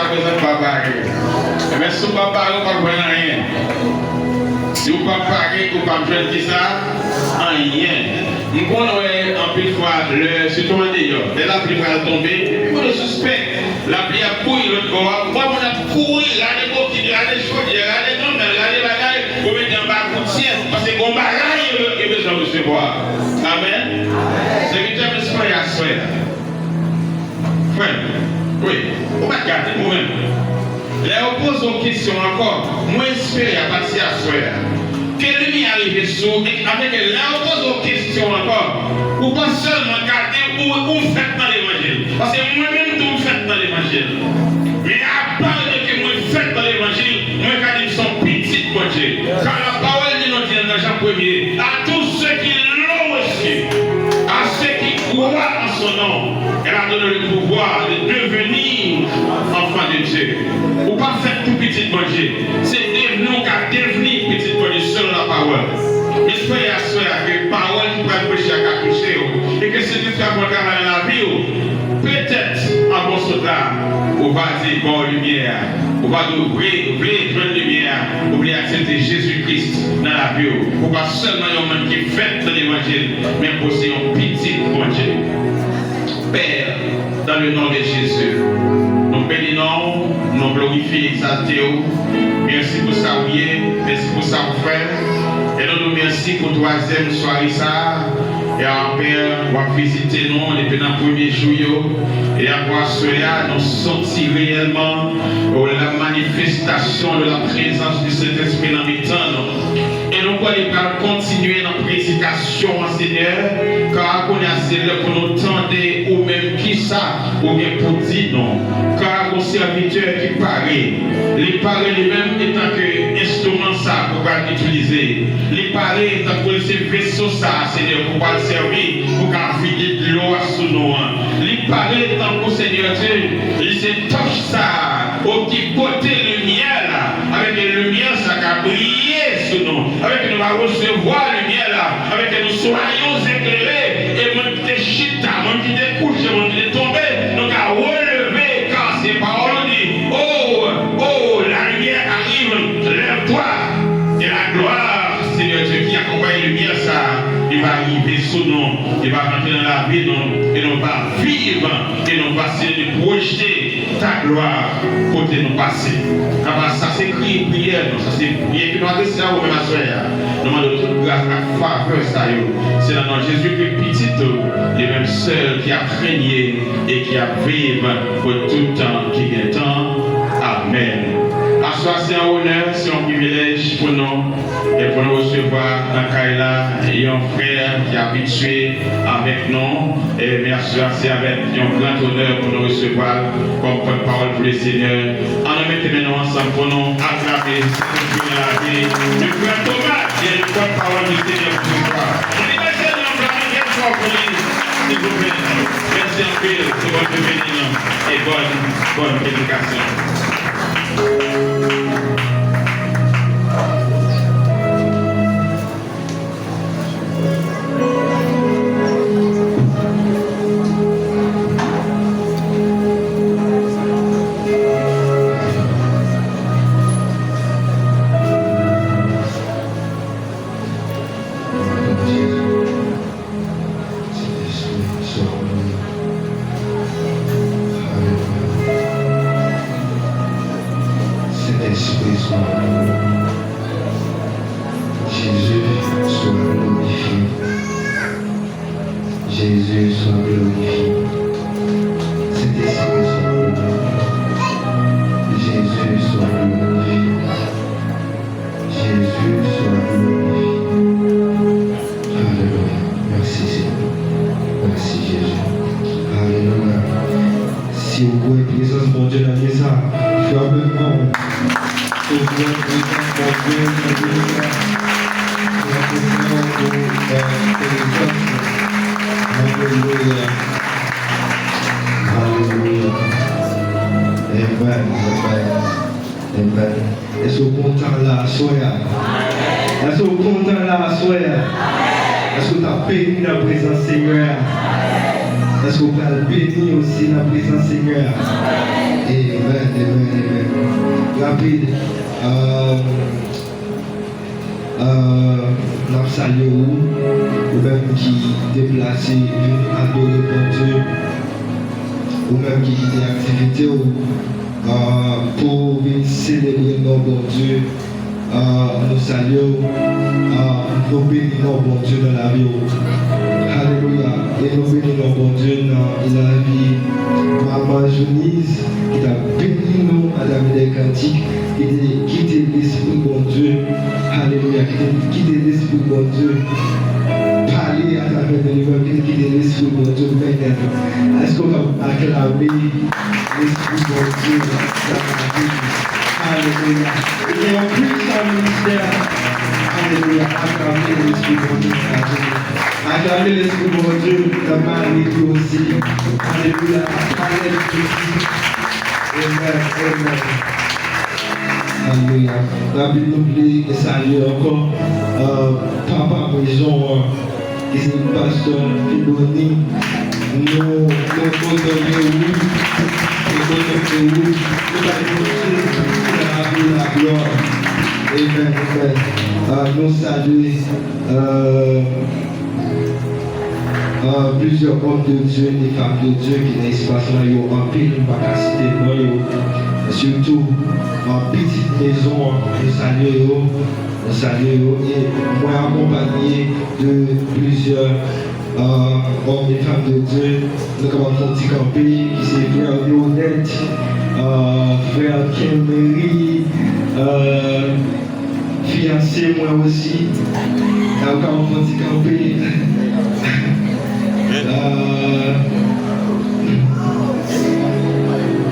présent papa. Mais si papa ne pas rien. Si vous ne pas parler, vous ne pas faire ça, rien. Nous connaissons en plus fois le surtout d'ailleurs. Dès la pluie va tomber, on le suspect. La pluie a couru l'autre bord. Moi, on a couru, regardez vos petits, regardez les choses, regardez non, mais regardez la gaille, vous mettez en bas coutière, parce que mon bagage, il a besoin de recevoir. Amen. C'est que tu as besoin de faire. Frère, oui, on va garder nous-mêmes. Là, on pose une question encore. Moi, j'espère à partir à soi. Quelle lumière arrive sur avec là, on pose une question encore. Ou pas seulement garder où vous faites dans l'évangile. Parce que moi-même, tout faites dans l'évangile. Mais à part de que moi faites dans l'évangile, moi, quand ils sont petits, mon Dieu. Car la parole de notre Dieu dans Jean 1er, à tous ceux qui l'ont reçu, à ceux qui croient en son nom, elle a donné le pouvoir de devenir enfant de Dieu. Ou pas faire tout petit manger. C'est devenir qu'à devenir petit manger selon la parole. Mais soyez assurés que la parole qui va prêcher à toucher. Et que si tu fais un travail dans la vie, peut-être en bon soldat, on va dire bonne lumière. On va ouvrir bonne lumière. Oublier accepter Jésus-Christ dans la vie. Pour pas seulement un homme qui fait dans l'évangile, mais aussi un petit manger. Père, dans le nom de Jésus, nous bénissons, nous glorifions, exaltons. Merci pour ça, oui, merci pour ça, frère. Et nous nous remercions pour la troisième soirée. Ça. Et en Père, on va visiter nous depuis le premier jour. Et après cela, nous sentis réellement la manifestation de la présence du Saint-Esprit dans les temps. Et nous allons continuer notre prédication, Seigneur, car on a celle pour nous tendre ou même qui ça, ou bien pour dire non. Car mon serviteur qui paraît, les paraît lui-même étant que instrument ça pour l'utiliser. Les paraît étant que ce vaisseau ça, Seigneur, pour le servir, pour vider de l'eau à sous nous. Les paraît étant que Seigneur Dieu, il se touche ça, au qui porter le miel, avec le miel ça qui a brillé sous nous. Avec nous allons recevoir la lumière là, avec nous soyons éclairés, et mon petit chita, mon petit découche, mon petit tombé, nous allons relever, car ces paroles disent, oh, la lumière arrive, lève-toi, et la gloire, Seigneur Dieu, qui accompagne la lumière, ça, il va arriver sous nous, il va rentrer dans la vie, et nous va vivre, et nous va essayer de projeter ta gloire côté nous passer. Ça c'est crier prière, ça c'est prière que nous adressons à vous, ma soeur. Nous demandons toute grâce à faveur, ça c'est dans notre Jésus-Christ petit, les mêmes seuls qui a régné et qui a vécu pour tout temps qui vient temps. Amen. Assoir, c'est un honneur, c'est un privilège pour nous et pour nous recevoir dans Kaila et un frère qui est habitué avec nous. Et bien sûr, c'est avec un grand honneur pour nous recevoir comme porte-parole pour le Seigneur. On nous met maintenant ensemble pour nous acclamer la vie. Le frère Thomas qui est le porte-parole du Seigneur pour ce soir. On est passé dans le plan de pour lui, s'il vous plaît. Merci un peu, c'est votre bénédiction et bonne prédication. Est-ce qu'on compte là, soya? Est-ce qu'on compte là, soya? Est-ce qu'on t'a béni la présence Seigneur? Est-ce qu'on t'a béni aussi la présence Seigneur? Amen. amen. Rapide. Nous saluons ou même qui déplacé, venu adorer bon Dieu, ou même qui quitté l'activité pour venir célébrer nos bon Dieu. Nous saluons, nous bénissons bon Dieu dans la vie. Alléluia. Et nous bénissons bon Dieu dans la vie. Maman Jounise, qui t'a béni nous à la vie des cantiques, qui t'a quitté l'esprit bon Dieu. Alléluia. Qui t'a quitté l'esprit bon Dieu. Parler à travers les livres, qui t'a quitté l'esprit bon Dieu. Est-ce qu'on va acclamer l'esprit bon Dieu dans la vie? Alléluia. Et en plus, dans le ministère, alléluia, acclamer l'esprit bon Dieu. Acclamer l'esprit bon Dieu dans ma vie aussi. Alléluia. Amen. Amen. Alléluia. La Bible nous dit et saluer encore Papa Maison, qui est le pasteur Fiboni. Nous donnons la gloire. Amen. Nous saluons plusieurs hommes de Dieu, des femmes de Dieu qui dans l'espace là, ils ont en pile, nous ne pouvons pas citer surtout en petite maison, nous saluons et moi accompagné de plusieurs hommes et femmes de Dieu, nous avons un petit campé qui c'est frère Lionette, frère Kelmery, fiancé moi aussi, nous avons un petit campé.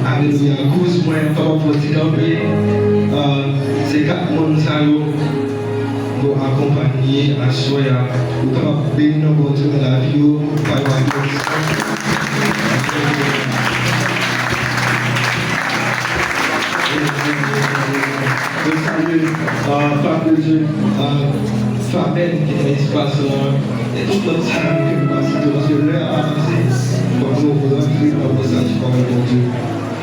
Alléluia, cause moi comme petit campé, c'est 4 personnes pour accompagner à Soya, ou comme bénir nos Dieu dans la vie, par la grâce. Je salue femme de Dieu, Fabien qui est dans l'espace là, et toute l'autre salle que nous passons, parce que l'heure a avancé, comme nous voulons vivre dans le message par le bon Dieu.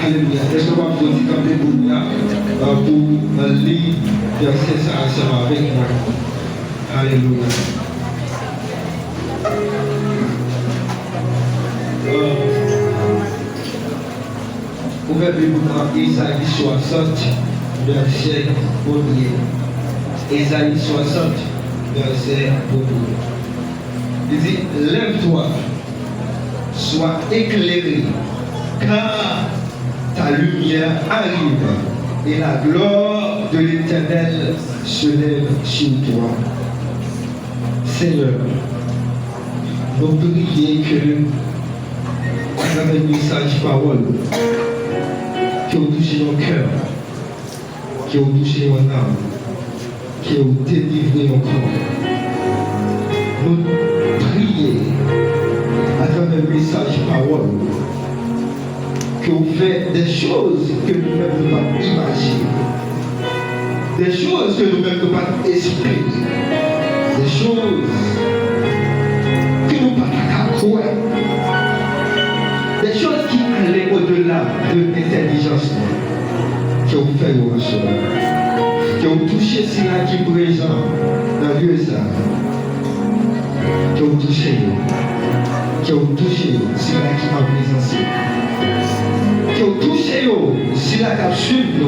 Alléluia. Est-ce qu'on va vous dire quand même pour lire verset ça ensemble avec moi? Alléluia. Ouvrez dans Isaïe 60, verset 1er. Isaïe 60, verset 1er. Il dit, lève-toi, sois éclairé, car ta lumière arrive et la gloire de l'Éternel se lève sur toi. Seigneur, nous prions que, à travers le message parole, qui ont touché nos cœurs, qui ont touché nos âmes, qui ont délivré nos corps. Nous prions à travers le message parole, que vous faites des choses que nous-mêmes ne pouvons pas imaginer, des choses que nous-mêmes ne pouvons pas expliquer, des choses que nous ne pouvons pas croire, des choses qui allaient au-delà de l'intelligence que vous faites au recevoir, que vous touchez cela qui est présent dans le lieu ça, que vous touchez, cela qui est en présence. Que vous touchez si la capsule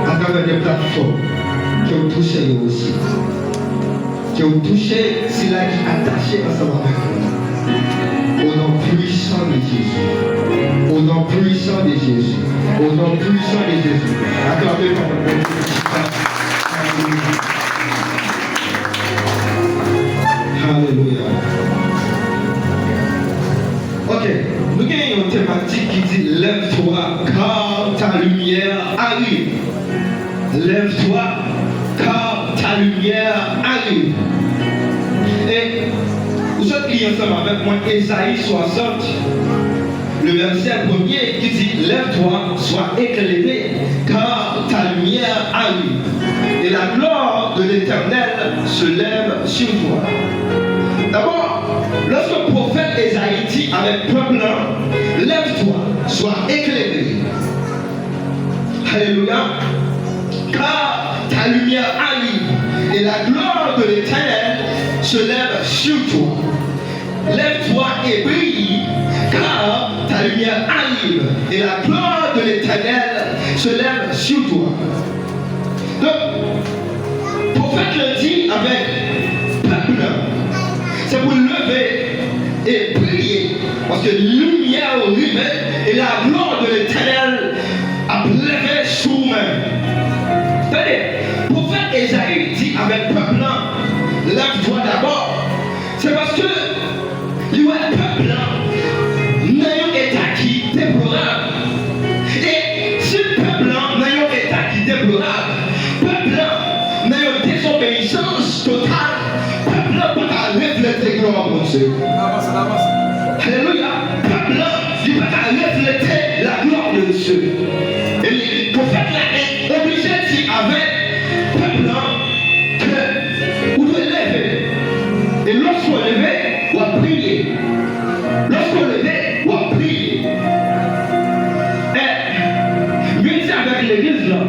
à travers des plateformes, que vous touchez aussi, que vous touchez si la qui est attaché ensemble avec vous, au nom puissant de Jésus, au nom puissant de Jésus, au nom puissant de Jésus, acclamez par le nom de Alléluia. Ok. Nous avons une thématique qui dit lève-toi car ta lumière arrive. Lève-toi car ta lumière arrive. Et vous êtes liés ensemble avec moi, Isaïe 60, le verset 1er qui dit lève-toi, sois éclairé car ta lumière arrive. Et la gloire de l'Éternel se lève sur toi. D'abord, lorsque le prophète Isaïe dit avec peuple, lève-toi, sois éclairé. Alléluia. Car ta lumière arrive et la gloire de l'Éternel se lève sur toi. Lève-toi et brille, car ta lumière arrive et la gloire de l'Éternel se lève sur toi. Donc, le prophète le dit avec peuple, c'est pour lever et briller, parce que lumière arrivait et la gloire de l'Éternel a levé sur nous. C'est-à-dire, le prophète Ésaïe dit avec peuple, lève-toi d'abord. C'est parce que il y a un peuple n'ayant état qui est déplorable. Et ce peuple n'ayant état qui est déplorable, peuple n'ayant désobéissance totale, peuple peut refléter gloire de Dieu. Alléluia. Peuple, il peut refléter la gloire de Dieu. Et le prophète est obligé de dire avec peuple que vous devez lever. Et lorsqu'on lève, on va prier. Lorsqu'on lève, on va prier. Et je dis avec l'église là,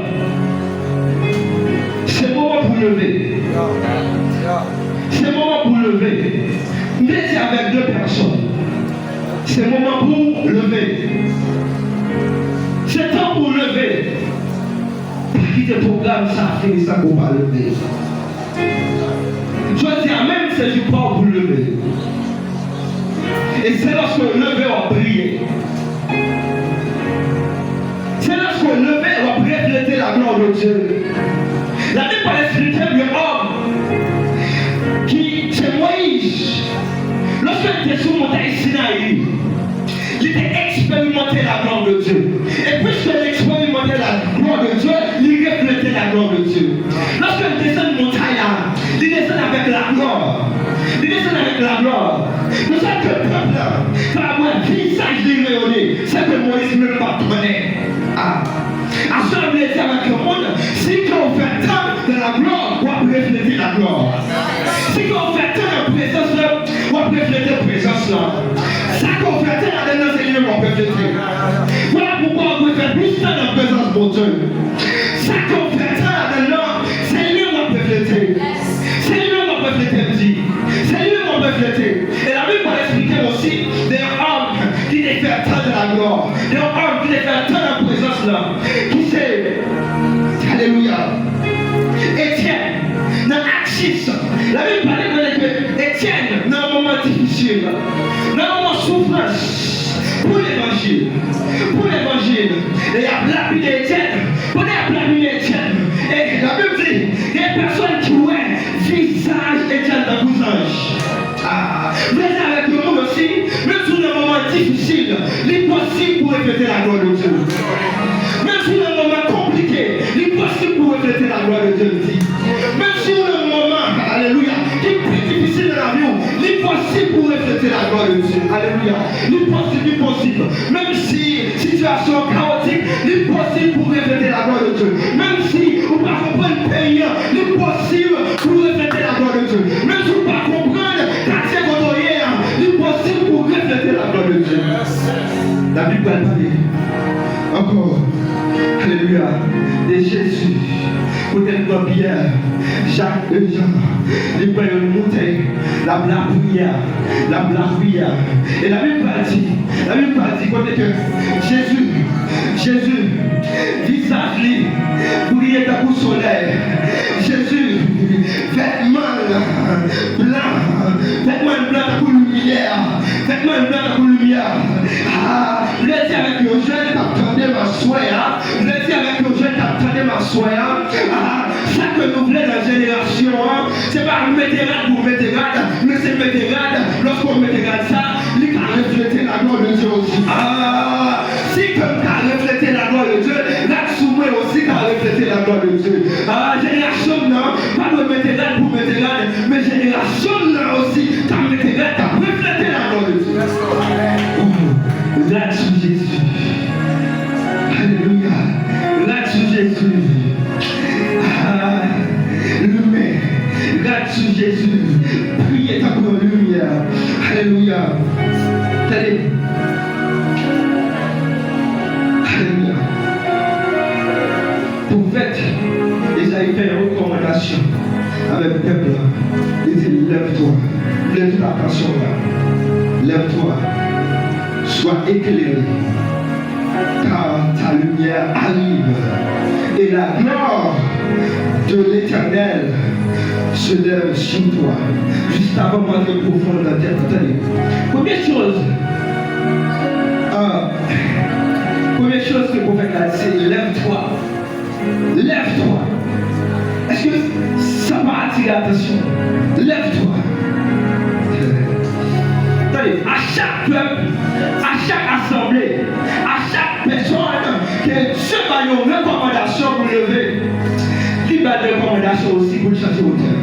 c'est le moment pour lever. C'est le moment pour lever. Je dis avec deux personnes. C'est le moment pour lever. C'est temps pour lever. Pas quitter le programme, ça fait ça qu'on va lever. Je dis même c'est du corps pour lever. Et c'est lorsqu'on lever, on va prier. C'est lorsqu'on lever, on va refléter la gloire de Dieu. La Bible va expliquer d'un homme qui, c'est Moïse. Lorsqu'il était sur la montagne Sinaï, il était expérimenté la gloire de Dieu. Et puisqu'il expérimentait la gloire de Dieu, il reflétait la gloire de Dieu. Lorsqu'il descend de montagne là, il descend avec la gloire. Il descend avec la gloire. Nous savons que le peuple là, par un visage déréolé, c'est que Moïse ne pas connaît. À ce moment-là, avec le monde, si on fait tant de la gloire, on va refléter la gloire. Si on fait tant de présence là, on va refléter la présence là. Ça qu'on fait tant de la Seigneur, on va refléter. Voilà pourquoi on peut faire plus dans la présence de Dieu. Ça qu'on fait tant de la Seigneur, on va refléter. Seigneur, on va refléter. Seigneur, on va refléter. Et la Bible va expliquer aussi des hommes qui défèrent tant de la gloire. Des hommes qui défèrent tant de la présence là. Qui c'est? Alléluia. Étienne, dans Axis, la Bible parlait que Étienne, dans un moment difficile, dans un moment de souffrance, pour l'évangile, et il y a lapidé Étienne, pour il a lapidé Étienne, et la Bible dit, il y a des personnes qui voient visage Étienne dans vos anges. Mais avec le monde aussi, même sur un moment difficile, il est possible pour refléter la gloire de Dieu. Même sur un moment compliqué, il est possible pour refléter la gloire de Dieu. Même sur un moment, alléluia, qui est plus difficile dans la vie, il est possible pour refléter la gloire de Dieu. Alléluia. Il est possible. Même si situation chaotique, il est possible pour refléter la gloire de Dieu. Même si vous ne pouvez pas comprendre le pays, il est possible pour refléter la gloire de Dieu. Même si vous ne pouvez pas comprendre quartier côtoyé, il est possible pour refléter la gloire de Dieu. La Bible va parler. Encore. Alléluia. De Jésus. Peut-être Pierre, Jacques et Jean, les pères de montagne, la prière. Et la Bible va dire, côté que Jésus, visage lui, brillait à coup soleil. Jésus, vêtement blanc à coup lumière. Le dit avec le jeune, t'attendais ma soie. Le dit avec le jeune, t'attendais ma soie. Ça que nous voulons dans la génération, c'est pas mettre rade pour mettre rade, mais c'est mettre rade. Lorsqu'on met rade ça, il a reflété la gloire de Dieu aussi. Si comme tu as reflété la gloire de Dieu, là sous moi aussi tu as reflété la gloire de Dieu. Génération non, pas de mettre rade pour mettre rade, mais génération là aussi, tu as mettre rade, tu as reflété la gloire de Dieu. Là sous Jésus. Alléluia. Là sous Jésus. Regarde sur Jésus, priez ta gloire lumière. Alléluia. Allez. Alléluia. il fait une recommandation avec le peuple. Il dit lève-toi, lève ta attention là, lève-toi, sois éclairé, car ta lumière arrive et la gloire de l'Éternel se lève sur toi. Juste avant moi de profondre dans ta tête. Première chose que le prophète a dit, c'est lève-toi. Lève-toi. Est-ce que ça va attirer l'attention? Lève-toi. Attendez, à chaque peuple, à chaque assemblée, à chaque personne que Dieu va une recommandation pour lever, il va une recommandation aussi pour changer hauteur.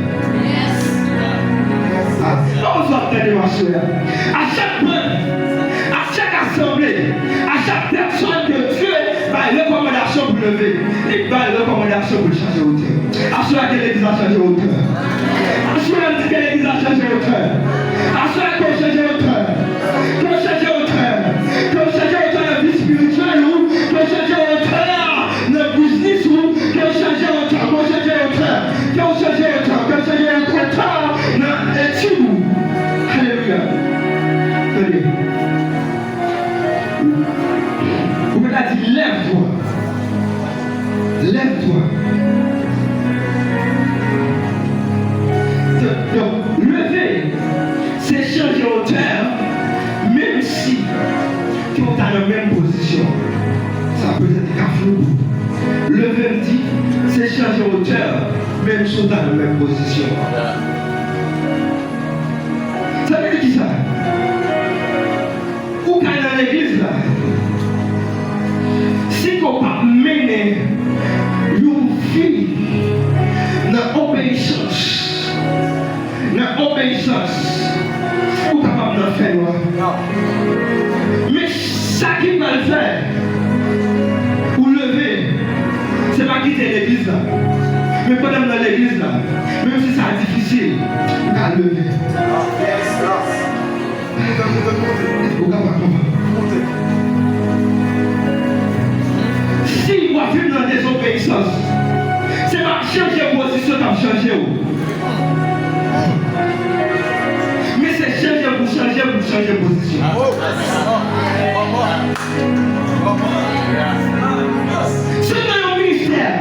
On va entendre ma soeur. À chaque peuple, à chaque assemblée, à chaque personne que Dieu va une recommandation pour lever, il va une recommandation pour changer hauteur. Assurez que l'église a changé hauteur. Assurez que l'église a changé hauteur. Assurez qu'on change hauteur. Qu'on change hauteur. Qu'on change hauteur dans la vie spirituelle ou qu'on change hauteur dans le business ou qu'on change hauteur. Qu'on change hauteur. Qu'on change hauteur. Qu'on change hauteur dans l'étude. Alléluia. Tenez. Vous pouvez dire lève-toi. Lève-toi. Donc, lever, c'est changer hauteur, même si tu es dans la même position. Ça peut être cafou. Lever me dit, c'est changer hauteur, même si tu es dans la même position. Ça veut dire qui ça? Ou quand dans l'église là, si tu n'as pas mené une vie dans l'obéissance, ou capable de faire. Mais ça qui va le faire, ou lever, c'est pas quitter l'église là. Mais pendant dans l'église là, même si c'est difficile, on va lever. Si on va vivre dans la désobéissance, c'est pas changer de position comme changer. Mais c'est changer pour changer de position. C'est dans le ministère.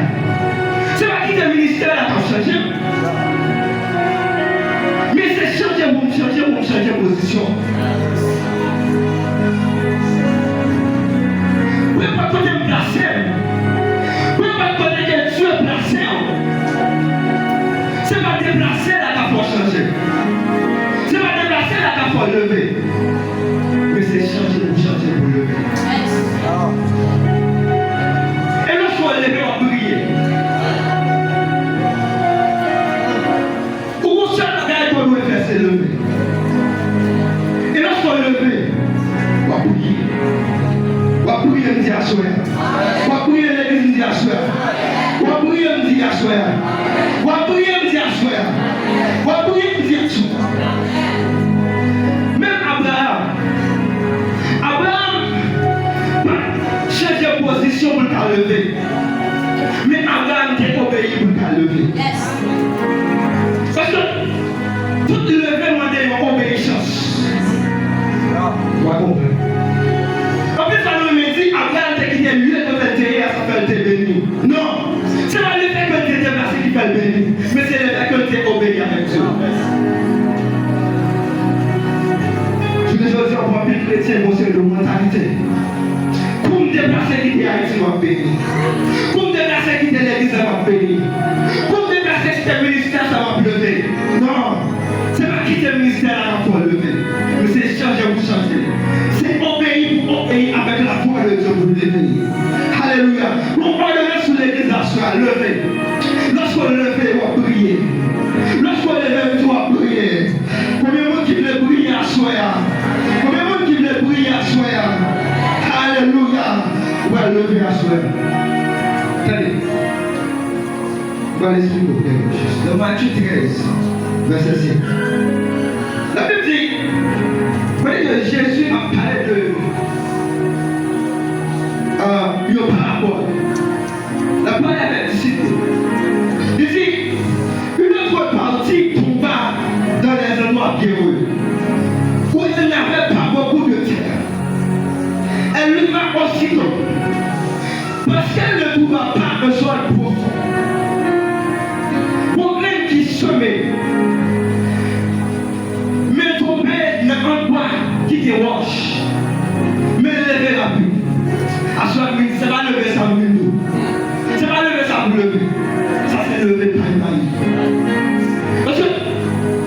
C'est pas quitter le ministère là pour changer. Mais c'est changer pour changer de position. Vous ne pouvez pas connaître me placer. Vous ne pouvez pas connaître que Dieu est placé. C'est pas déplacer là qu'il faut changer. C'est pas déplacer là qu'il faut lever. Mais c'est changer pour lever. Et lorsqu'on est levé, on va prier. Ou on seul bagage qu'on doit faire, c'est lever. Et lorsqu'on est levé, on va prier. On va prier me dire à soi. On va prier l'église me dire à soi. On va prier me dire à soi. On va prier me dire à soi. On va prier me dire à soi. Même Abraham change de position pour le lever. Mais Abraham était obéi pour le lever. Parce que tout lever demande une obéissance. Vous comprenez? En plus, ça nous dit Abraham était quitté mieux que le terre, ça fait le béni. Non, c'est pas le fait que tu es déplacé qui fait le béni, mais c'est le fait que tu es obéi avec Dieu. Je veux dire, on va bien chrétien, mon Seigneur, de mentalité. Pour me déplacer qui est Haïti, on va bénir. Pour me déplacer qui est l'église, ça va bénir. Pour me déplacer qui est le ministère, ça va lever. Non, c'est pas quitter le ministère, là, pour lever. Mais c'est changer pour changer. C'est obéir pour obéir avec la foi de Dieu pour lever. Alléluia. On ordonne sur l'église à soi, lever. Lorsqu'on lever, on va prier. Lorsqu'on lever, on va prier. Combien de monde qui veut prier à soi? Combien de monde qui veut prier à soi? Alléluia. On va lever à soi. Attendez. On va l'expliquer quelque chose. Dans Matthieu 13, verset 5. La Bible dit, que Jésus a parlé de une parabole. La parole avec les disciples. Il Parce qu'elle ne trouvera pas un sol profond. Pour grain qui semait, mais tomber dans un bois qui te roche, mais lever la pluie. À ce moment-là, c'est pas lever ça pour nous. C'est pas lever ça pour lever. Ça, c'est lever par une. Parce que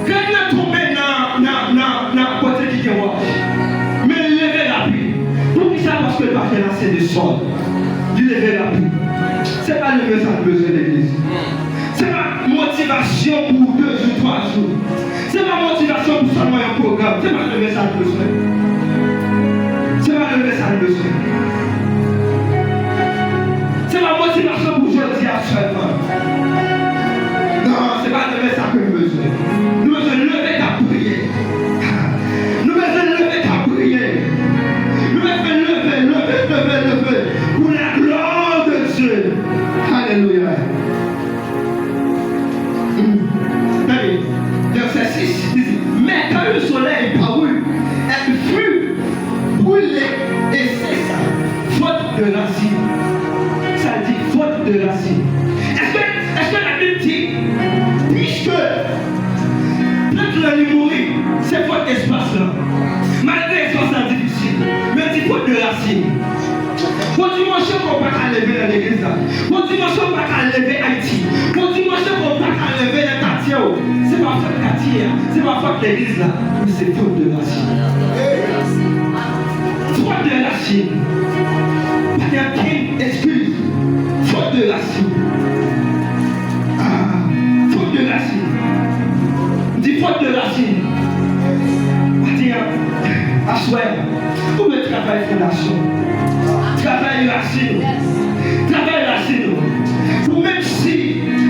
quand il est tombé dans le côté qui te roche, mais lever la pluie. Pour qui ça? Parce que le parquet là, c'est du sol. Du lever la pluie. C'est pas lever ça pour besoin d'église. C'est pas motivation pour 2 ou 3 jours. C'est pas motivation pour seulement un programme. C'est pas lever ça pour besoin. C'est pas lever ça pour besoin. C'est ma motivation pour aujourd'hui seulement. Non, c'est pas lever ça que nous besoin. Nous besoin lever ta prière. Nous besoin lever ta prière. Nous besoin lever pour la gloire de Dieu. Alléluia. Verset 6 dit, mais quand le soleil parut, elle fut brûlée et cessa, faute de racine. Ça dit faute de racine. Est-ce que la Bible dit, puisque plante mourir, c'est faute d'espace là, malgré l'espace difficile, mais dit faute de racine. Pour dimanche, on ne peut pas lever dans l'église là. Pour dimanche, on ne peut pas lever Haïti. Pour dimanche, on ne peut pas lever les quartiers. C'est pas faute quartier, c'est pas faute l'église là, mais c'est faute de racine. Faute de racine. Pas d'aucune excuse. Faute de racine. Faute de racine. Dis faute de racine. Tiens, à souhait, pour le travail fondation. Travail racine. Travail racine. Pour même si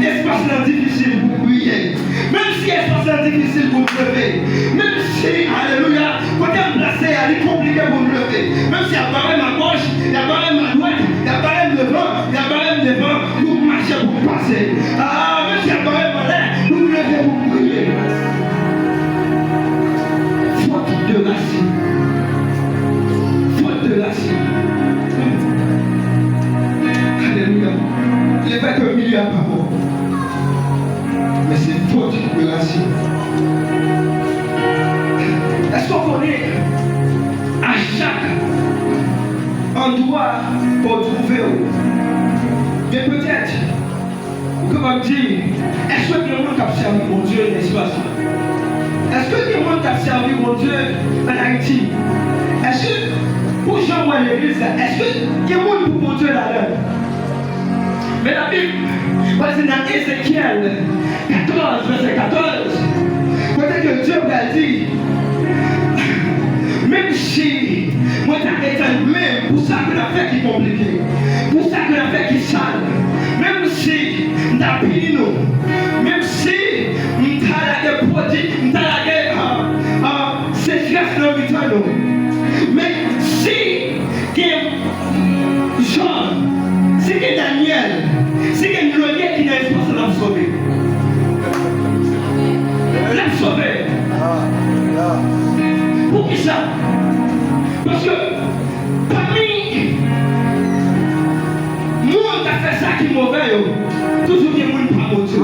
l'espace est difficile pour prier, même si l'espace est difficile pour me lever, même si, alléluia, quand on est placé, elle est compliquée pour me lever, même si il y a barré ma gauche, il y a barré ma droite, il y a barré devant, il y a barré devant, pour marcher, pour passer. Même si il y a barré ma l'air, pour me lever, pour prier. Faute de racine. Faute de racine. Alléluia. Il n'est pas qu'un milliard par an. Mais c'est faute de racine. Est-ce qu'on connaît à chaque endroit pour trouver? Mais peut-être, comment dire, est-ce que le monde a servi mon Dieu, n'est-ce pas ça? Est-ce que le monde a servi mon Dieu en Haïti? Est-ce que, pour Jean à l'église, est-ce que il y a un monde pour mon Dieu là-dedans? Mais la Bible, parce que dans Ézéchiel 14, verset 14, peut-être que Dieu a dit, même si moi t'as été même pour ça que l'affaire qui est compliquée, pour ça que l'affaire qui est sale, même si t'as payé nous, même si t'as la produit, t'as la sécheresse dans le temps, mais si Jean, si Daniel, si Glorieux qui n'a pas l'a sauvé. L'a sauvé. Pour qui ça? Parce que parmi monde qui a fait ça qui est mauvais, toujours il y a des gens qui ne pas Dieu.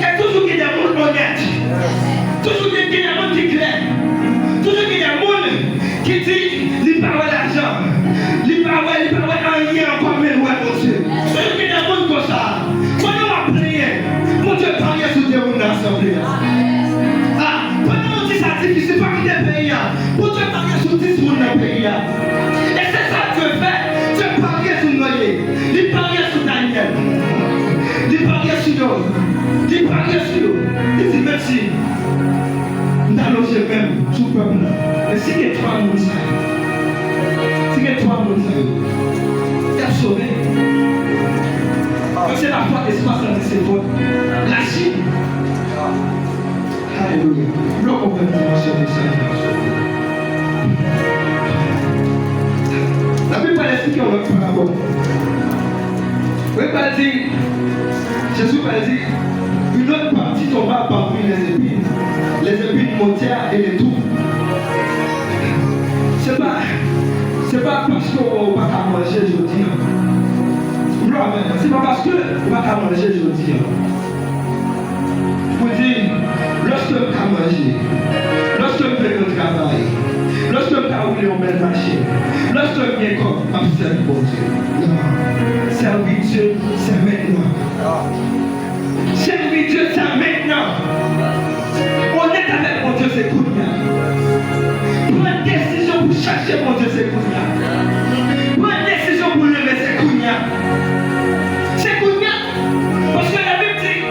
Et toujours il y a des gens honnêtes. Toujours il y a des gens qui clairs. Toujours il y a des gens qui disent ils parlent d'argent. Ils parlent en rien encore mais loin de Dieu. Toujours il y a des gens comme ça. Quand on va prier, mon Dieu parle sur des gens dans l'assemblée. Pendant on dit ça difficile, pas quitter le pays. Mon Dieu parle sur 10 personnes dans le pays. Et c'est ça que Dieu fait. Dieu parle sur Noé. Il parle sur Daniel. Il parle sur Job. Il parle sur eux. Il dit merci. Nous allons logé même sous le peuple. Mais si il y a 3 personnes, si il y a 3 personnes, il a sauvé. C'est la foi d'espace dans ses voix. La Chine. Alléluia. Nous avons compris de ça. La Bible va expliquer en notre parabole. Oui, va dire, Jésus va dire, une autre partie tomba parmi les épines montèrent et les tours. C'est pas parce qu'on ne va pas manger aujourd'hui. on va pas manger aujourd'hui. Vous dites, lorsque je vais manger, lorsque je vais au travail, lorsque je vais rouler en belle machine, lorsque je viens comme observer bon Dieu. Non, servir Dieu, c'est maintenant. Servir Dieu, c'est maintenant. On est avec mon Dieu, c'est Kounia. Prends une décision pour chercher mon Dieu, c'est Kounia. Prends une décision pour lever, c'est Kounia. C'est Kounia. Parce que la Bible dit,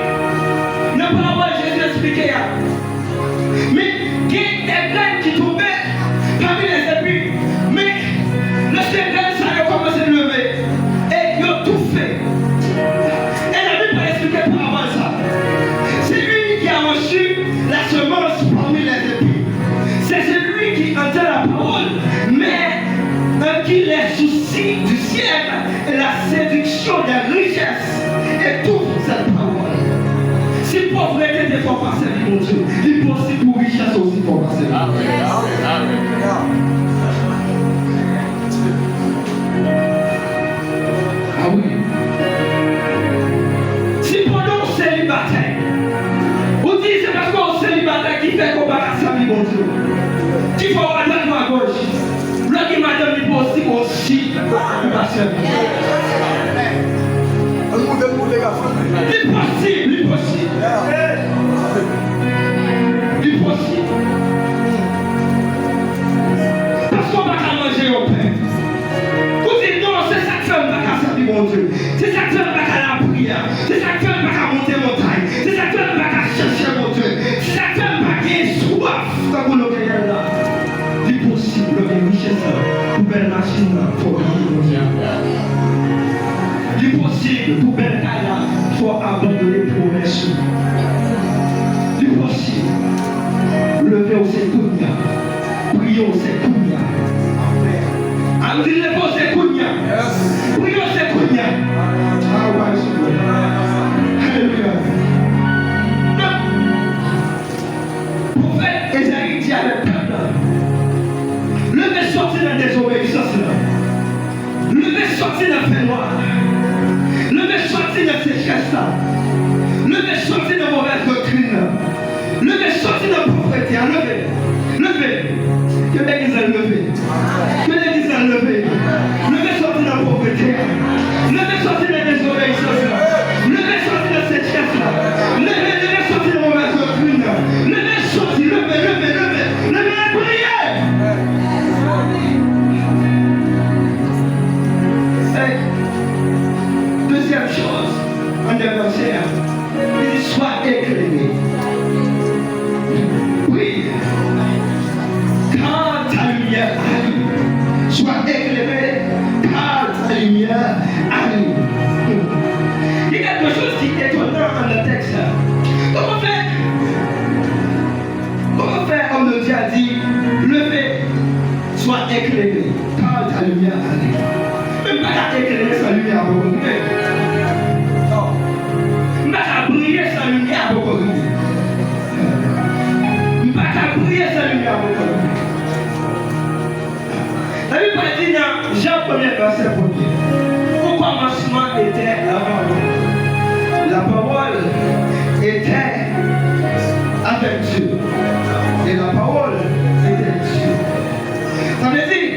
ne pas avoir Jésus expliqué. Mais il y a des graines qui tombaient parmi les épis. Mais lorsque les graines ça a commencé à lever, et ils ont tout fait. Et la Bible va expliquer pour avant ça. C'est lui qui a reçu la semence parmi les épis. C'est celui qui entend la parole, mais qui les soucis du ciel et la séduction des richesses et toute cette parole. Si pauvreté des fois passer, mon Dieu, il possible pour richesse aussi pour passer. Ah oui. Si pendant célibataire, vous dites c'est parce qu'on célibataire qui fait qu'on va casser, mon Dieu. Qui faut avoir à gauche. Là qui m'a donné possible aussi. L'impossible. Parce qu'on va manger au pain. Vous dites non, c'est ça que fait un bac à servir mon Dieu. C'est ça que fait un bac à la prière. C'est ça que fait un bac à monter montagne. C'est ça que fait un bac à chercher mon Dieu. C'est ça que fait un bac à être soif. Quand vous l'avez là. L'impossible, le richesse, pour belle machine, pour mon Dieu. L'impossible, pour belle taille, il faut abandonner pour les sous. L'impossible. Levez au Sekounia. Prions au Sekounia. Amen. Levez au Sekounia. Prions au Sekounia. Alléluia. Le prophète Esaïe dit à le peuple, levez sortir de la désobéissance. Levez sortir de la paix noire. Levez sortir de sécheresse. Levez sortir de mauvaise doctrine. Levez sortir de pauvreté. Levez. Que l'église est levée. Que l'église est levée. Levez sortir de la pauvreté. Levez sortir de la désobéissance. Levez sortir de sécheresse. Levez sortir de mauvaise doctrine. Levez sortir. Levez la prière. Deuxième chose, en développement, il soit éclairé. Oui. Quand ta lumière arrive, sois éclairé par ta lumière arrive. Il y a quelque chose qui est étonnant dans le texte. Comment faire, comme le Dieu a dit, levez, sois éclairé par ta lumière arrive. Même pas qu'à éclairer sa lumière à beaucoup. Non. Pas qu'à briller sa lumière à beaucoup. Pas qu'à briller sa lumière à beaucoup. La Bible dit dans Jean 1er verset 1er. Au commencement était la parole. La parole était avec Dieu. Et la parole était Dieu. Ça veut dire,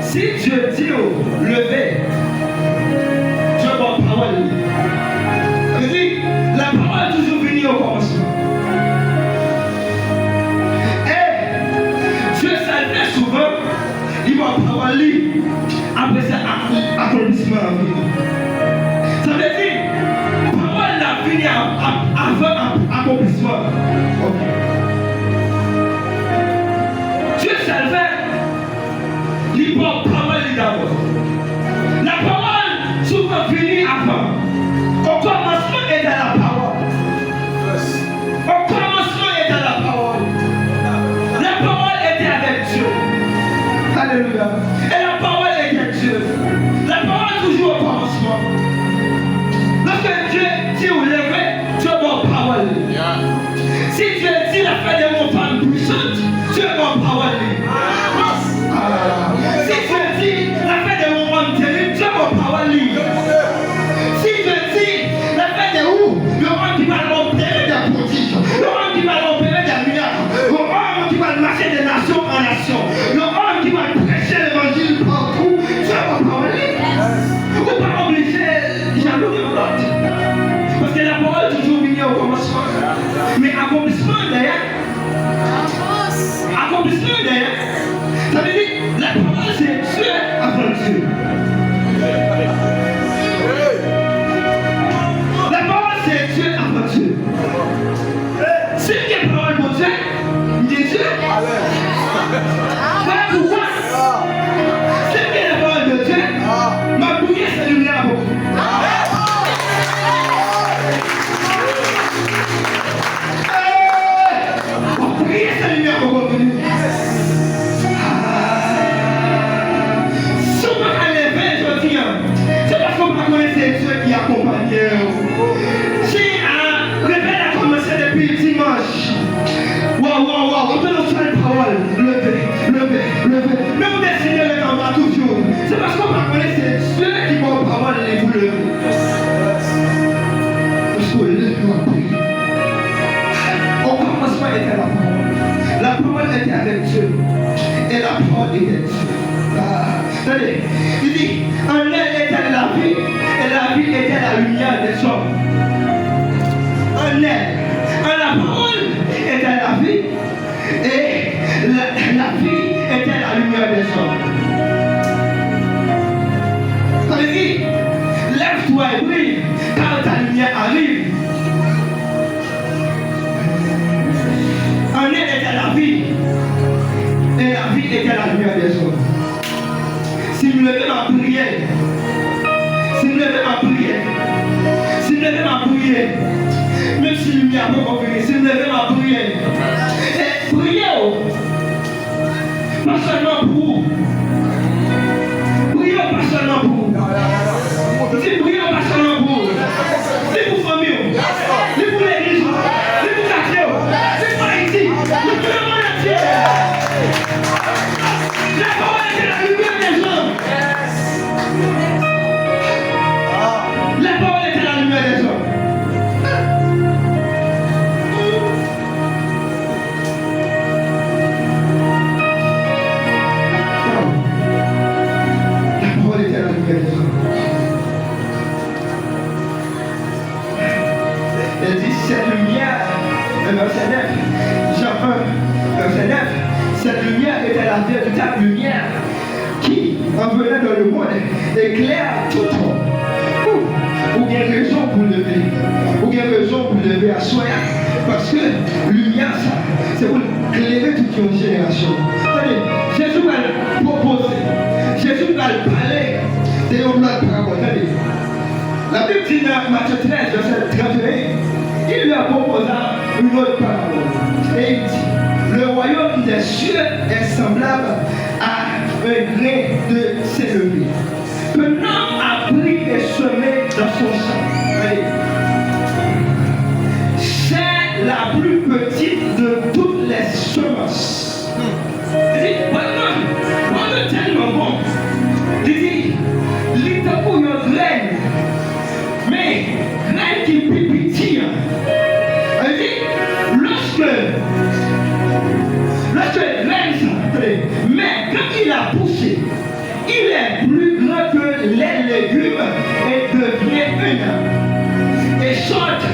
si Dieu dit levez, Dieu va parole. Ça veut dire, la parole est toujours venue au commencement. Et Dieu salvait souvent, il va parole après ça, accomplissement à venir. Ça veut dire, parole n'a fini avant accomplissement. Okay. Dieu salvait. Il va parole d'abord. La parole souvent finit avant. Au commencement est dans la parole. Au commencement est dans la parole. La parole était avec Dieu. Alléluia. Et la parole était Dieu. La parole toujours au commencement. Lorsque Dieu dit au lever, Dieu va parole. Si Dieu dit la fin des montagnes puissantes, Dieu va parole. Si Dieu commencement. Mais accomplissement derrière. Accomplissement derrière. Ça veut dire, la parole c'est Dieu avant Dieu. La parole c'est Dieu avant Dieu. Si il y a parole pour Dieu, il dit Dieu. Voilà pourquoi. Si il y a la parole de Dieu, ma bouillée c'est lumière à beaucoup. Priez sa lumière pour revenir. Si on va enlever, je dis, c'est parce qu'on va connaître Dieu qui accompagne. Si un réveil a commencé depuis dimanche, waouh, on peut nous faire une parole. Levez. Mais vous décidez de en bas toujours. C'est parce qu'on va connaître Dieu qui va aux paroles et vous levez. Parce que levez-nous à prier. Au commencement était la parole. La parole était avec Dieu. Et la parole était Dieu. Attendez, il dit, en elle était la vie, et la vie était la lumière des hommes. En elle, en la parole était la vie, et la vie était la lumière des hommes. Ça veut dire, lève-toi et brille, car ta lumière arrive. En elle était la vie, et la vie était la lumière des hommes. Si vous levez ma prière, même si la lumière peut revenir, si vous levez ma prière, et priez, pas seulement pour vous, priez pas seulement pour vous, priez pas seulement pour vous, c'est pour famille, c'est pour l'église, c'est pour quartier, c'est pour Haïti, c'est pour le monde entier. La parole est la lumière des hommes. La parole est la lumière des hommes. La parole est la lumière des hommes. Elle dit cette lumière, verset 9, Jean 1, verset 9, cette lumière était la véritable lumière qui, en venant dans le monde, éclaire tout homme. Ou bien raison pour lever, à soi, parce que lumière, ça, c'est pour éclairer toute une génération. Allez, Jésus va le proposer, Jésus va le parler de une parole. La Bible dit dans Matthieu 13, verset 31, il lui a proposé une autre parole. Et il dit, le royaume des cieux est semblable à un grain de sélévé qu'un homme a pris et semé dans son champ. C'est la plus petite de toutes les semences. Il dit, voilà tellement bon. Il dit, il te pour une graine, mais graine qui pipitille. Il dit, lorsque mais quand il a poussé, il est plus grand que les légumes et devient un arbre. Et sorte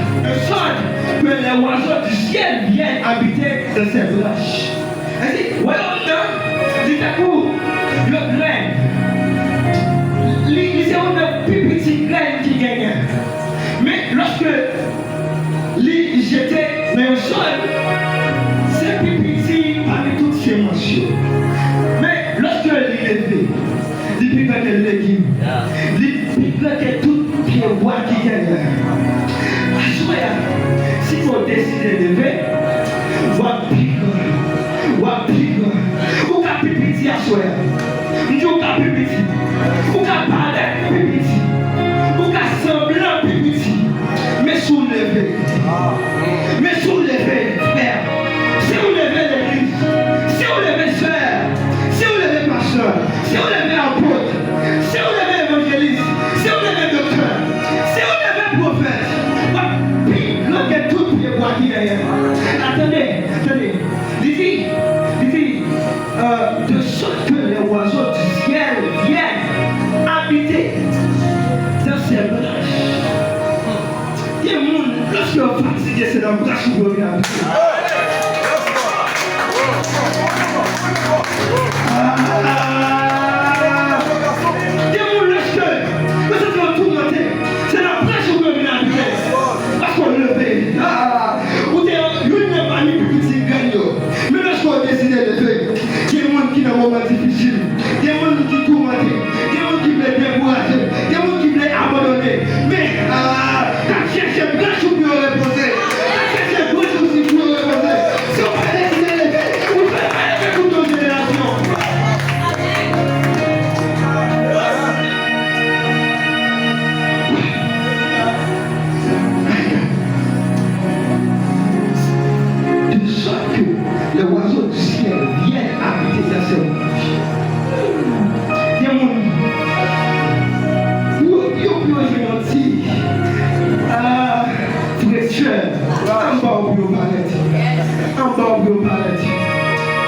que les oiseaux du ciel viennent habiter dans ses branches. Elle dit, voilà, dit à coup, le grain, c'est une petite graine qui gagne. Mais lorsque il jetait dans le sol, c'est petit parmi toutes ces mentions. Mais lorsque il est levé, il pique les légumes, il pique tout pied bois qui gagne. Si vous décidez de lever, vous piquez, vous piquez à soi. Vous piquez, vous parlez piquez, vous semblant piquez, mais soulevez. Mais soulevez, frère. Si vous levez l'église, si vous levez soeur, si vous levez pasteur, si vous levez apôtre, si vous levez évangéliste, si vous levez docteur, si vous levez prophète, regardez tout le bois qui est derrière. Attendez. Il dit, de sorte que les oiseaux du ciel viennent Lorsque vous êtes fatigué, c'est dans le bras que vous revenez à c'est la presse où vous revenez à parce qu'on le fait. Vous n'avez pas mis plus de gagnants. Mais lorsqu'on décide de faire, il y a des gens qui sont dans un moment difficile, il y a des gens qui tourmentent, il y a des gens qui veulent décourager, il y a des gens qui veulent abandonner. Mais quand cherche un bras où vous reposez, quand cherche un bras où vous reposez, si on va décider de faire, vous faites pas avec toute nos générations. Les oiseaux du ciel viennent habiter dans ces villages. Il y a mon gentil. Très cher. En bas au bureau palette. En bas au bureau palette.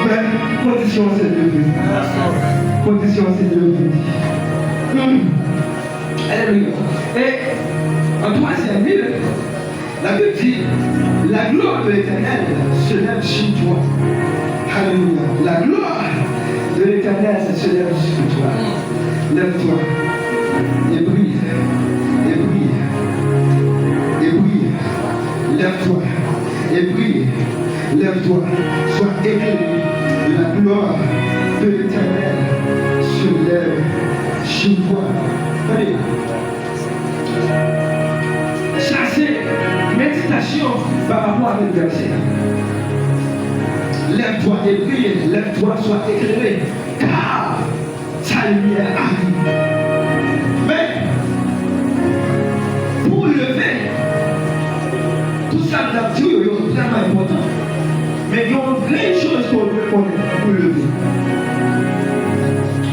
Mais condition c'est de vie. Condition c'est de vie. Alléluia. Et en troisième ville, la Bible dit, la gloire de l'Éternel se lève sur toi. Alléluia. La gloire de l'Éternel se lève sur toi. Lève-toi et brille. Et brille. Et brille. Lève-toi et brille. Lève-toi. Sois élevé. La gloire de l'Éternel se lève sur toi. Allez. Chasser méditation par rapport à le verset. Lève-toi et brille, lève-toi, sois éclairé, car sa lumière arrive. Mais pour lever, tout ça nous a dit, c'est vraiment important. Mais il y a une vraie chose qu'on veut connaître pour lever.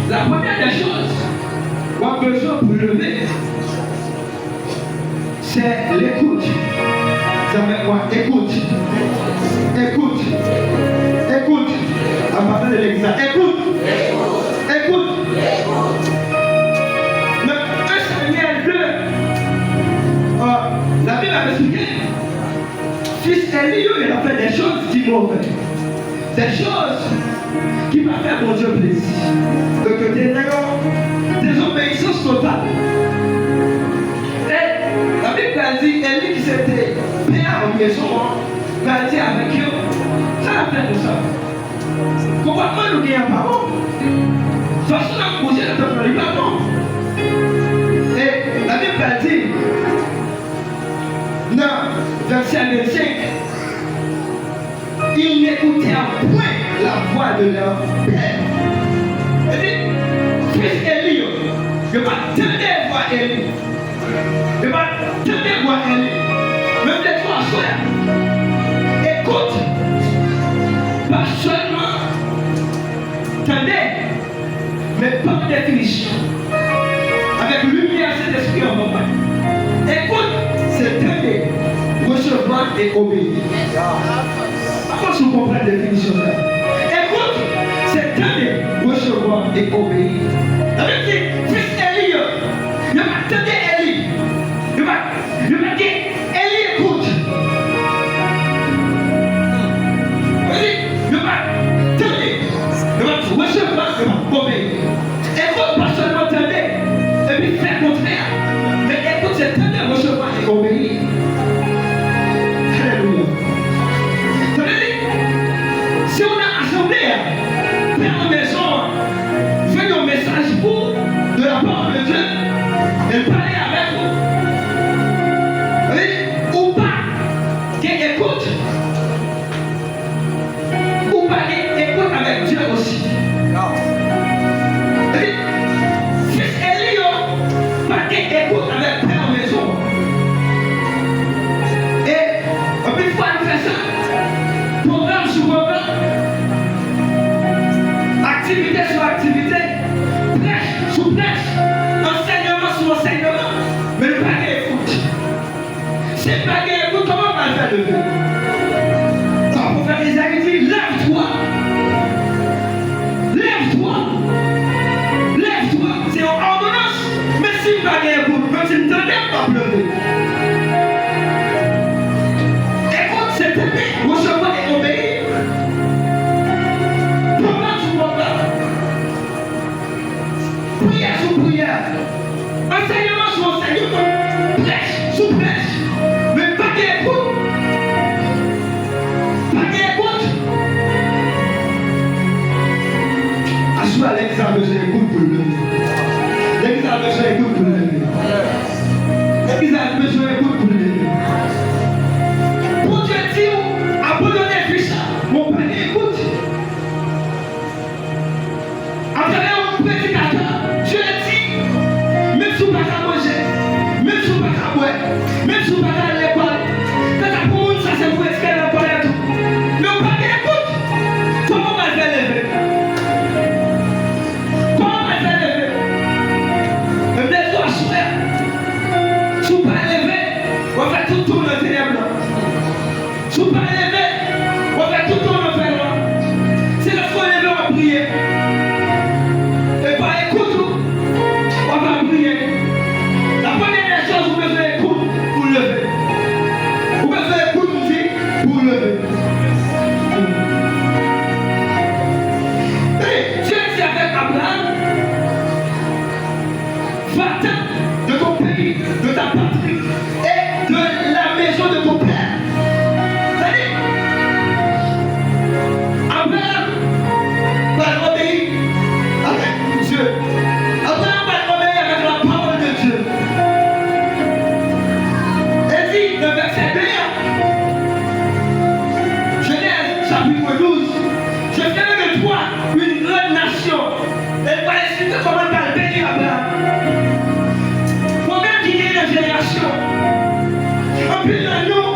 La première des choses qu'on a besoin pour lever, c'est l'écoute. Ça veut quoi? Écoute. Écoute. Écoute. À partir de l'examen. Écoute. Écoute. Le 1 Samuel 2, la Bible a expliqué. Fils Élie, il a fait des choses qui mauvaises. Des choses qui vont faire mon Dieu plaisir. Donc des désobéissances totales. La Bible a dit, Élie qui s'était père en maison, a dit avec eux, ça a fait de ça. Pourquoi nous gagnons pardon? De toute façon, la projet de te faire pardon. Et la Bible a dit, dans verset 25, ils n'écoutaient point la voix de leur père. Il dit, fils Élie, je vais t'aider voir Élie. Je vais t'aider voir Élie. Même les trois frères. Écoute. Pas seulement t'aider, mais par définition. Avec lumière, cet esprit en moment. Écoute, c'est t'aider, recevoir et obéir. Par contre, si vous comprenez la définition là. Écoute, c'est t'aider, recevoir et obéir. La Bible dit, fils Élie, je vais t'aider Élie. Je vais dire, Élie, écoute. Je vais t'aider. Je vais recevoir, je vais obéir. Écoute, pas seulement t'aider, et puis faire contraire. Mais écoute, c'est t'aider, recevoir et obéir. Alléluia. Ça veut dire, si on a assemblé, faire une maison, faire un message pour de la part de Dieu, et parler avec vous. Ou pas, qui écoute. Ou pas, qui écoute avec Dieu aussi. Fils Élie, pas qui écoute avec Père maison. Et une fois il fait ça, programme sur programme, activité sur activité, prêche sur prêche, enseignement sur enseignement, mais le paquet écoute. C'est pas qu'il écoute, comment on va le faire lever? Le prophète Isaïe dit, lève-toi. Lève-toi. Lève-toi. C'est une ordonnance. Mais si le paquet écoute, même si le temps n'est pas levé. sous prêche, mais pas d'écoute. Pas d'écoute. À ce moment-là, l'église a besoin d'écoute pour le lever. L'église a besoin d'écoute pour le lever. L'église a besoin d'écoute pour le lever. Pour Dieu dire, abandonnez tout ça, mon père écoute. Après un prédicateur, Dieu dit, même si vous ne pouvez pas manger, même si vous ne pouvez pas boire, même si vous ne pouvez pas aller à l'école, quand tu as pour nous, ça c'est pour éduquer l'école et tout. Mais vous ne pouvez pas écouter. Comment on va faire lever? Comment on va faire lever? Mais bien sûr, si vous ne pouvez pas lever, on va faire tout tourner dans les ténèbres. Si vous ne pouvez pas lever, on va faire tout tourner dans les ténèbres. C'est lorsqu'on lève, on va prier. Et par écoute, on va prier. La première chose, vous devez faire écoute pour lever. Vous devez faire écoute pour lever. Et Dieu dit avec Abraham, va-t'en de ton pays, de ta patrie et de la maison de ton père. C'est-à-dire, Abraham va obéir avec Dieu. Abraham va obéir avec la parole de Dieu. Et dit, le verset 2, Genèse chapitre 12, je ferai de toi une grande nation. Elle va expliquer comment elle va bénir Abraham. Combien qui est la génération? Un peu de nous,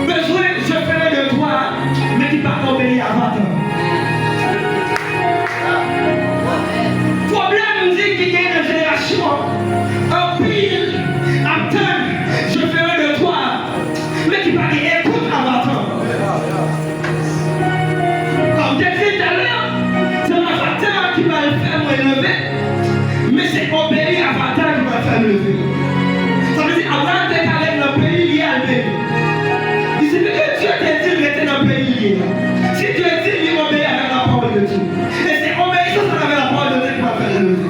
besoin, je ferai de toi, mais qui va obéir avant toi. Problème nous dit qu'il y a une génération, un pile, attendre, je ferai de toi, mais qui va dire écoute avant toi. Comme j'ai dit tout à l'heure, c'est l'avatar qui va le faire me lever, mais c'est obéir à l'avatar qui va le faire lever. Ça veut dire avant d'être avec le pays lié à lui. Il suffit que Dieu te dit de rester dans le pays lié. Si Dieu dit, il obéit avec la parole de Dieu. Et c'est obéissance avec la parole de Dieu qui va faire lever.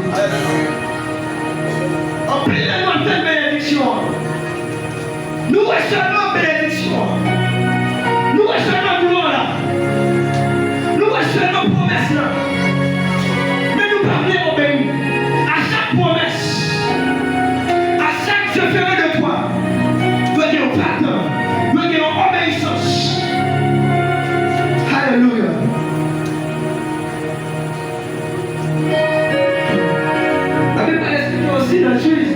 En plus de notre bénédiction, nous recevons bénédiction. Nous recevons gloire là. Nous recevons promesse là. Mais nous parlons obéir à chaque promesse. À chaque je ferai de toi. Nous avons pardon. Nous avons obéissance. Alléluia. La Bible explique aussi dans Juge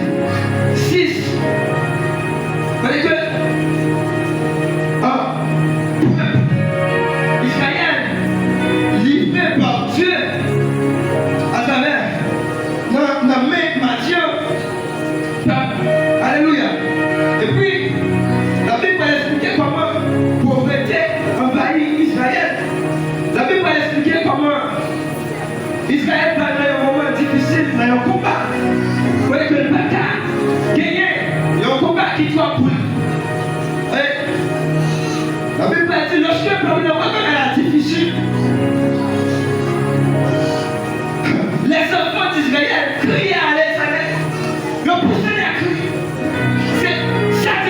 6. Voyez que Israël, livré par Dieu à travers la main Matthieu. Alléluia. Et puis, la Bible va expliquer comment pauvreté envahit Israël. La Bible va expliquer comment Israël va dans un moment difficile, dans un combat. Vous voyez que le bataille gagné, il y a un combat qui doit pour. La Bible va dire lorsque le peuple est difficile, les enfants d'Israël criaient à l'Éternel. Le poussaient à crier. C'est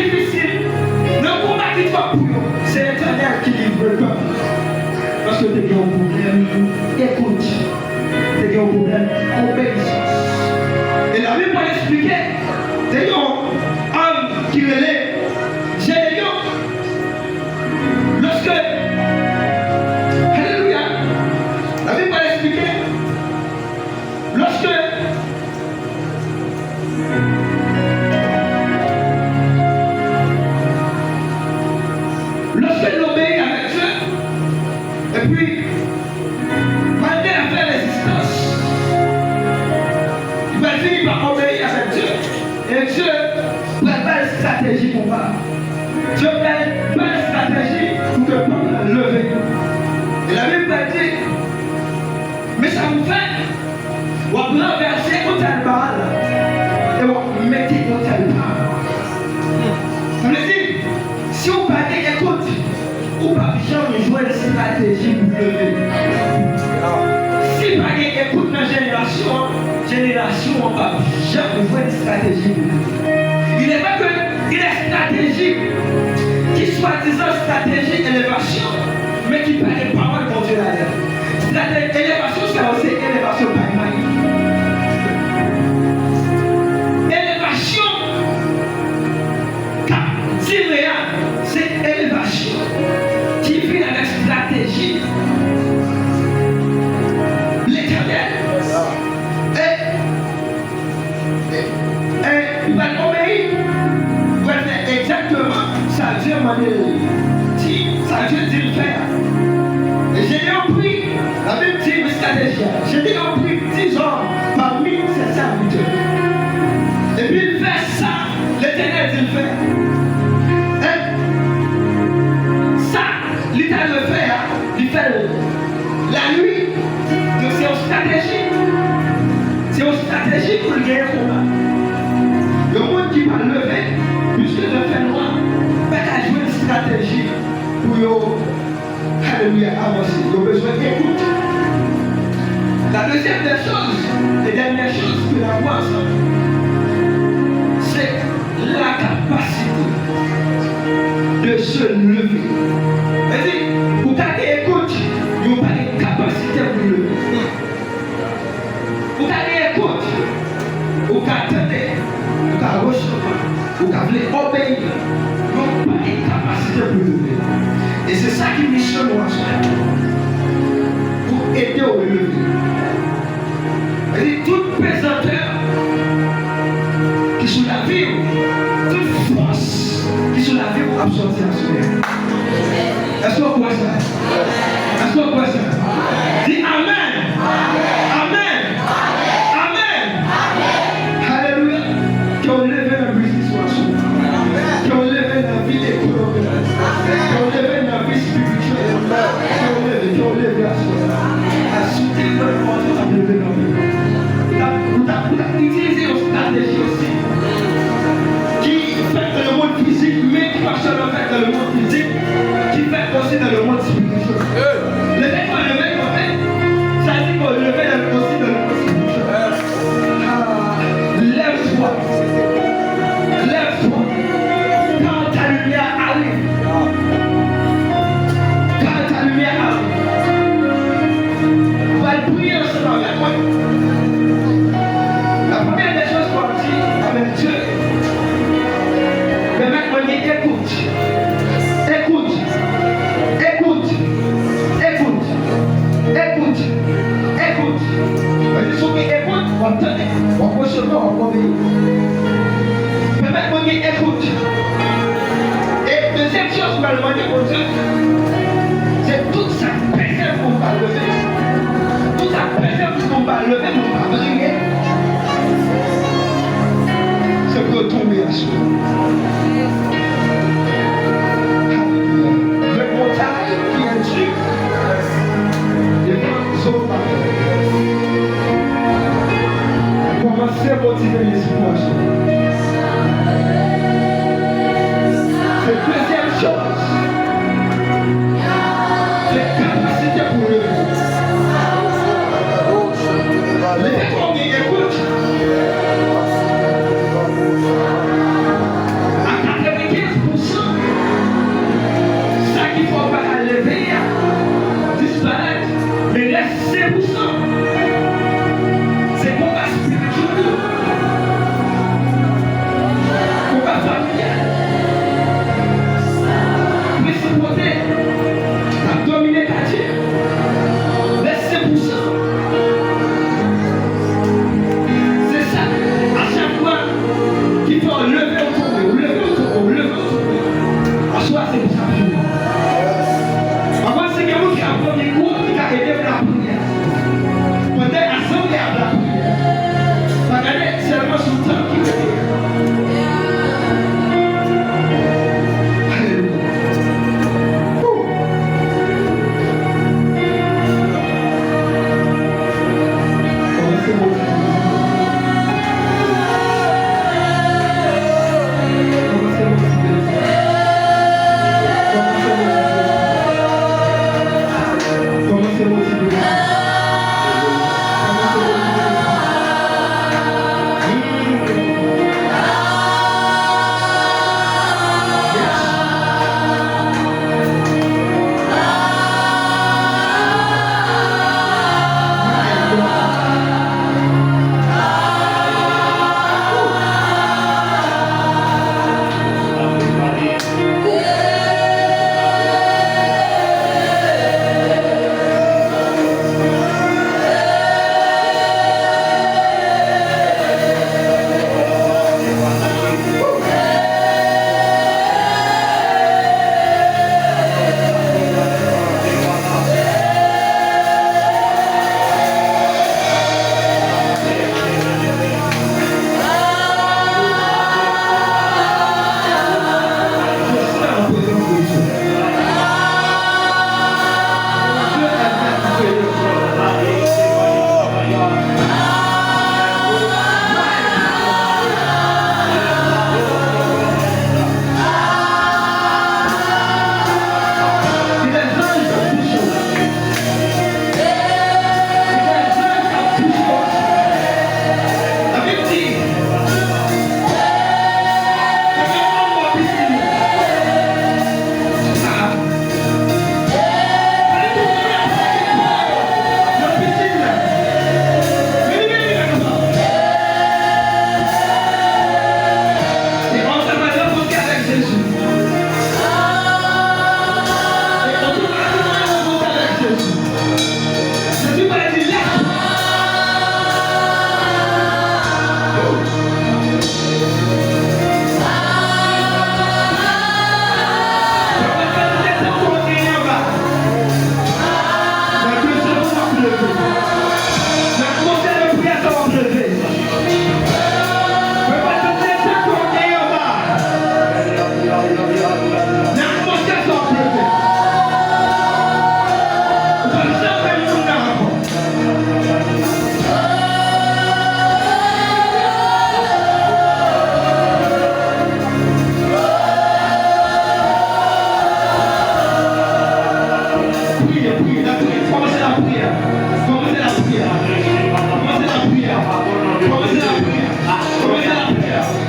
difficile. Le combat qui doit pour nous, c'est l'Éternel qui livre le peuple. Parce que tu as un problème, écoute. Tu as un problème, obéissance. Et la Bible va expliquer, c'est un homme qui relève. Gédéon, lorsque, alléluia, la Bible va expliquer, lorsque il obéit avec Dieu, et puis, malgré la faire résistance, il va finir par obéir avec Dieu, et Dieu prépare une stratégie pour moi. Dieu prépare une stratégie pour que le peuple lever. Et la Bible va dire, mais ça vous fait, on va renverser autant de balles, et on va mettre autant de balles. Ça veut dire, si vous parlez, écoute, ou pas jamais jouer une stratégie pour lever. Si vous parlez, écoute, dans la génération, on va jamais jouer une stratégie pour lever. Il stratégie, qui soi-disant stratégie élévation, mais qui parle des paroles de Dieu derrière. Stratégie élévation, c'est aussi élévation par magie. Élévation, c'est élévation qui vient avec stratégie. L'Éternel il va obéir. Il va faire exactement ça. Dieu m'a dit, ça Dieu dit le faire. Et j'ai appris, la Bible dit une stratégie. J'ai appris 10 hommes parmi ses serviteurs. Et puis il fait ça, l'Éternel dit le faire. Ça, l'Éternel le fait, il fait la nuit. Donc c'est une stratégie. C'est une stratégie pour le gagner combat. Le monde qui va lever, puisque le fait noir, va jouer une stratégie pour alléluia, avancer. Il a besoin d'écoute. La deuxième des choses, les dernières choses que la voix c'est la capacité de se lever. C'est-à-dire, pour qu'elle écoute, il n'y a pas de capacité pour lever. Pour qu'elle écoute, pour qu'elle attende, pour qu'elle recevoir, pour qu'elle obéir, il n'y a pas de capacité pour lever. Et c'est ça qui mission nous a fait. Pour aider au lever. C'est-à-dire, toute pesanteur qui sous la vie, toute force qui sous la vie pour absorber à soi. Est-ce qu'on voit ça? Est-ce qu'on voit ça? Dis Amen. Amen. Amen. Alléluia. Qui ont levé la business qui ont levé la vie économique, qui ont levé la vie spirituelle, qui ont levé la soi. À soutenir le monde, à lever la vie. Vous avez utilisé une stratégie aussi qui fait dans le monde physique, mais qui pas seulement fait dans le monde physique, qui fait aussi dans le monde spirituel. Le fait qu'on levait comme ça dit qu'on levait aussi dans le monde spirituel. Lève-toi. Lève-toi. Quand ta lumière arrive. Quand ta lumière arrive. On va prier ensemble avec moi. La première des choses qu'on dit avec Dieu, mais maintenant on dit écoute. Écoute. Écoute. Écoute. Écoute. Écoute. Mais il faut qu'il écoute, on va tenir, on va recevoir, on va obéir. Mais maintenant on dit écoute. Et deuxième chose qu'on va demander pour Dieu, c'est toute sa personne qu'on va lever. Toute sa personne qu'on va lever, qu'on va briller. C'est pour tomber à soi. Le montagne qui est dur, les grands hommes commencez à motiver l'espoir. C'est deuxième chose. C'est capacité pour le vivre. Les gens qui écoutent, à 95%, ça qu'il ne faut pas lever, disparaître, mais reste 5%. C'est combat spirituel. Yes.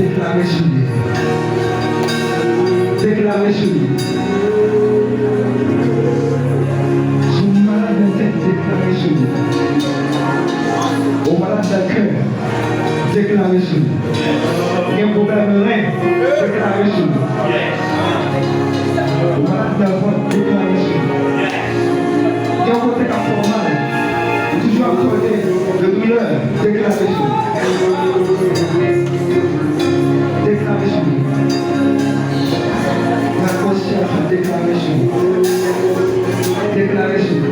déclarer sur lui. Déclarer sur lui. Son malade de tête, déclarer sur lui. Au malade de cœur, déclarer sur lui. Il y a un problème de rein, déclarer sur lui. Au malade de ventre, déclarer sur lui. Il y a un côté qui a fait mal, toujours à côté de douleur, déclarer sur lui. Déclarer sur lui. La conscience a déclaré sur lui. Déclarer sur lui.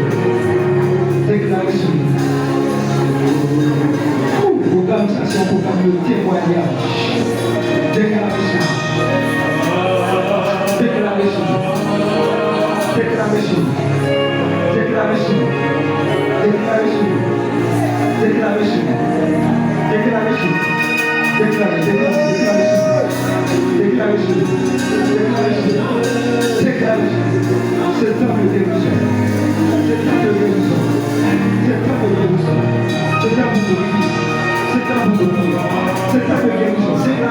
Déclarer sur lui. Programme ça, c'est un programme de témoignage. Déclarer sur lui. Déclarer sur lui. Déclarer sur lui. Déclarer sur lui. Déclarer sur lui. Déclarer sur lui. Déclarer sur lui. Déclarer sur lui. Déclarer sur lui. Déclarer sur lui. Déclarer sur lui. C'est temps de guérison. C'est temps de guérison. C'est temps de guérison. C'est temps de guérison. C'est temps de guérison. C'est temps de guérison. C'est temps